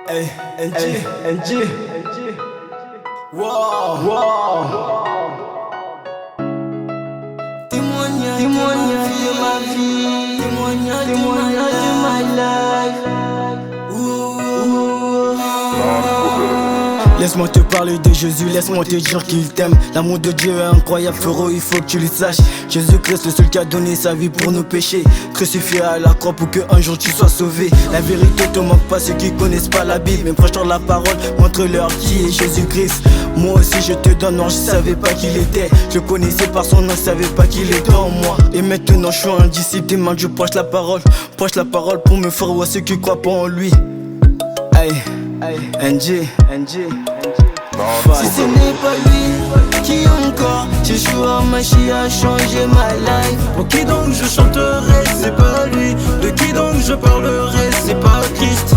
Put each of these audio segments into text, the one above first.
Hey, NG. Wow, wow. Témoignage de ma vie. Témoignage de ma life. Laisse-moi te parler de Jésus, laisse-moi te dire qu'il t'aime. L'amour de Dieu est incroyable, frérot, il faut que tu le saches. Jésus-Christ, le seul qui a donné sa vie pour nos péchés, crucifié à la croix pour qu'un jour tu sois sauvé. La vérité te manque pas, ceux qui connaissent pas la Bible, mais prêche-leur la parole, montre-leur qui est Jésus-Christ. Moi aussi je te donne, non je savais pas qui il était. Je connaissais par son nom, je savais pas qu'il était en moi. Et maintenant je suis un disciple, et maintenant je prêche la parole pour me faire voir ceux qui croient pas en lui. Hey, NG. Si ce n'est pas lui, qui encore? Yeshua Mashiach a changé ma life. Pour qui donc je chanterai? C'est pas lui. De qui donc je parlerai? C'est pas Christ.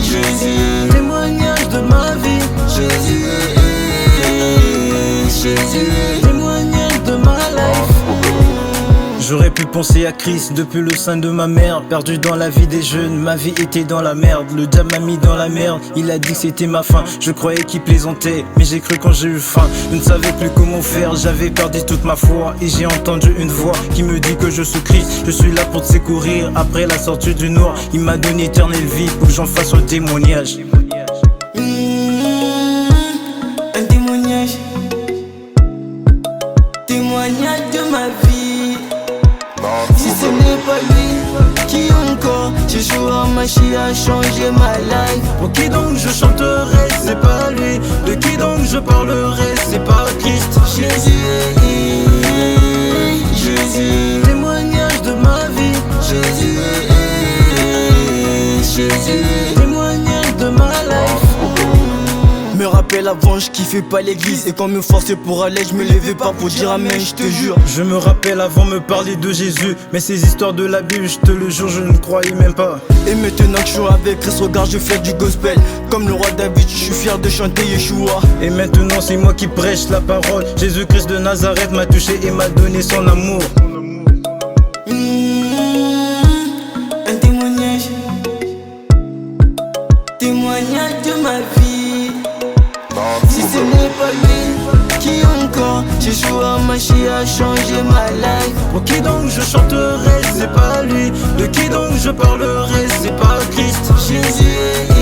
Jésus, témoignage de ma vie. Jésus, témoignage de ma life. J'aurais pu penser à Christ depuis le sein de ma mère. Perdu dans la vie des jeunes, ma vie était dans la merde. Le diable m'a mis dans la merde, il a dit que c'était ma fin. Je croyais qu'il plaisantait, mais j'ai cru quand j'ai eu faim. Je ne savais plus comment faire, j'avais perdu toute ma foi. Et j'ai entendu une voix qui me dit que je suis Christ. Je suis là pour te secourir, après la sortie du noir. Il m'a donné éternelle vie pour que j'en fasse un témoignage. Un témoignage. Témoignage de ma vie. Si ce n'est pas lui, qui encore? Yeshua Mashiach a changé ma life. Pour qui donc je chanterai? C'est pas lui. De qui donc je parlerai? C'est pas Christ. Jésus, témoignage de ma vie. Jésus, témoignage de ma life. Me rappelle avant je kiffais pas l'église. Et quand me forçait pour aller je me levais pas pour dire amen, je te jure. Je me rappelle avant me parler de Jésus, mais ces histoires de la Bible, je te le jure, je ne croyais même pas. Et maintenant que je suis avec Christ, regarde je fais du gospel. Comme le roi David, je suis fier de chanter Yeshua. Et maintenant c'est moi qui prêche la parole. Jésus-Christ de Nazareth m'a touché et m'a donné son amour. Un témoignage. Témoignage de ma vie. Si ce n'est pas lui, qui encore? Yeshua Mashiach a changé ma life. Pour qui donc je chanterai? C'est pas lui. De qui donc je parlerai? C'est pas Christ. Jésus.